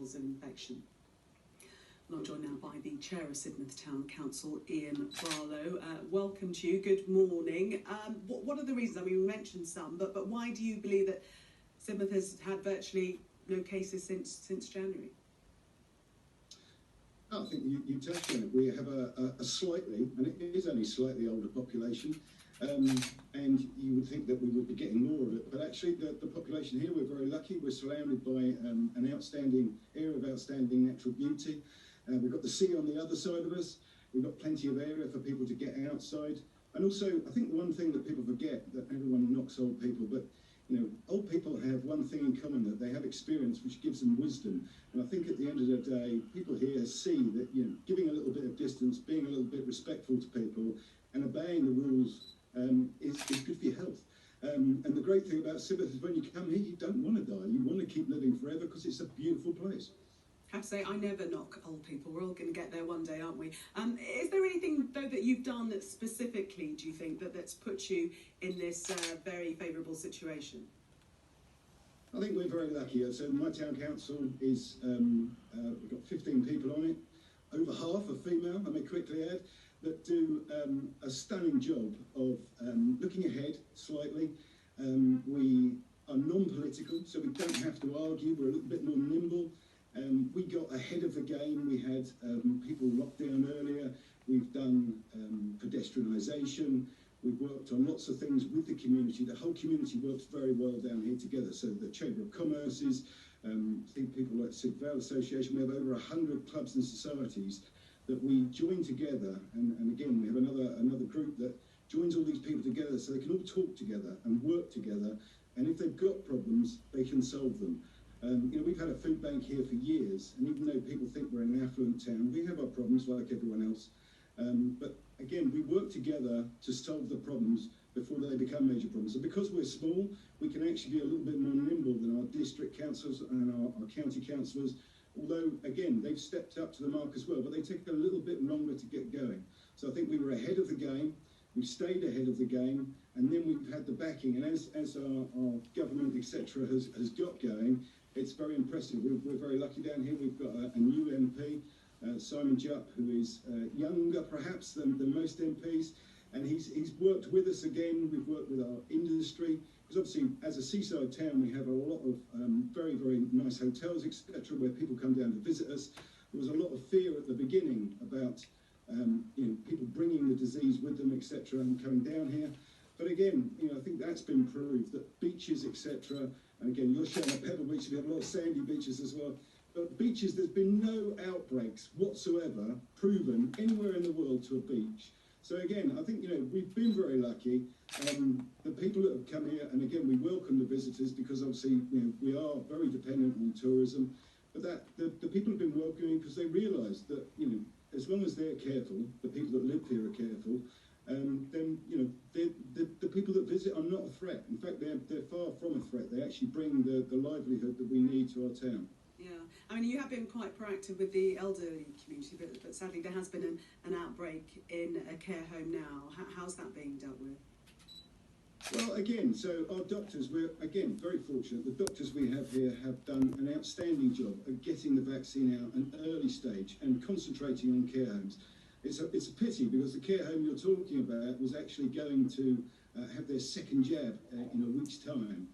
levels of infection. I'm joined now by the Chair of Sidmouth Town Council, Ian Barlow. Welcome to you. Good morning. What are the reasons? I mean, we mentioned some, but why do you believe that Sidmouth has had virtually no cases since January? I think you touched on it. We have a slightly, and it is only slightly older population, and you would think that we would be getting more of it. But actually, the population here, we're very lucky. We're surrounded by an outstanding area of outstanding natural beauty. We've got the sea on the other side of us. We've got plenty of area for people to get outside. And also, I think one thing that people forget, that everyone knocks old people, but old people have one thing in common, that they have experience which gives them wisdom. And I think at the end of the day, people here see that giving a little bit of distance, being a little bit respectful to people, and obeying the rules is good for your health. And the great thing about Sidmouth is when you come here, you don't want to die. You want to keep living forever because it's a beautiful place. I have to say, I never knock old people. We're all going to get there one day, aren't we? Is there anything, though, that you've done that specifically, do you think, that's put you in this very favourable situation? I think we're very lucky. So my town council is, we've got 15 people on it. Over half are female, I may quickly add, that do a stunning job of looking ahead slightly. We are non-political, so we don't have to argue. We're a little bit more nimble. We got ahead of the game. We had people locked down earlier. We've done pedestrianisation. We've worked on lots of things with the community. The whole community works very well down here together. So the Chamber of Commerce's, I think people like Sidmouth Association, we have over 100 clubs and societies that we join together. And again, we have another group that joins all these people together so they can all talk together and work together. And if they've got problems, they can solve them. We've had a food bank here for years, and even though people think we're an affluent town, we have our problems like everyone else. But again, we work together to solve the problems before they become major problems. And because we're small, we can actually be a little bit more nimble than our district councillors and our county councillors. Although, again, they've stepped up to the mark as well, but they take a little bit longer to get going. So I think we were ahead of the game. We stayed ahead of the game, and then we've had the backing. And as our government, etc., has got going, it's very impressive. We're very lucky down here. We've got a new MP, Simon Jupp, who is younger perhaps than most MPs, and he's worked with us again. We've worked with our industry, because obviously as a seaside town we have a lot of very, very nice hotels, etc., where people come down to visit us. There was a lot of fear at the beginning about people bringing the disease with them, etc., and coming down here. But again, I think that's been proved, that beaches, etc., and again, you're showing at Pebble Beach, we have a lot of sandy beaches as well. But beaches, there's been no outbreaks whatsoever proven anywhere in the world to a beach. So again, I think, we've been very lucky. The people that have come here, and again, we welcome the visitors because obviously, we are very dependent on tourism. But the people have been welcoming because they realise that, as long as they're careful, the people that live here are careful, then the people that visit are not a threat. In fact, they're far from a threat. They actually bring the livelihood that we need to our town. Yeah, I mean, you have been quite proactive with the elderly community, but sadly there has been an outbreak in a care home now. How's that being dealt with? Well, again, so our doctors, we're again very fortunate. The doctors we have here have done an outstanding job of getting the vaccine out at an early stage and concentrating on care homes. It's a pity because the care home you're talking about was actually going to have their second jab in a week's time.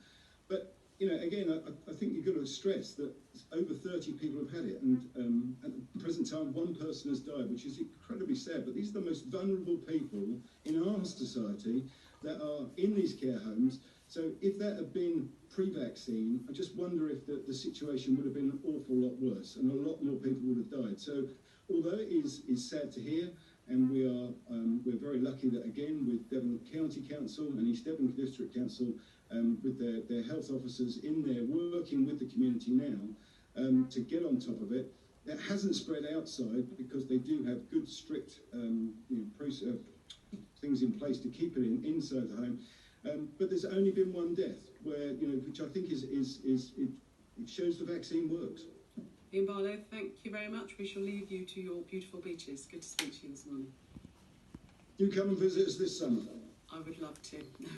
But, again, I think you've got to stress that over 30 people have had it, and at the present time, one person has died, which is incredibly sad. But these are the most vulnerable people in our society that are in these care homes. So if that had been pre-vaccine, I just wonder if the situation would have been an awful lot worse, and a lot more people would have died. So although it is sad to hear, and we're very lucky that again with Devon County Council and East Devon District Council, with their health officers in there working with the community now to get on top of it. It hasn't spread outside because they do have good strict things in place to keep it inside the home. But there's only been one death, where which I think it shows the vaccine works. Ian Barlow, thank you very much. We shall leave you to your beautiful beaches. Good to speak to you this morning. Do come and visit us this summer. I would love to.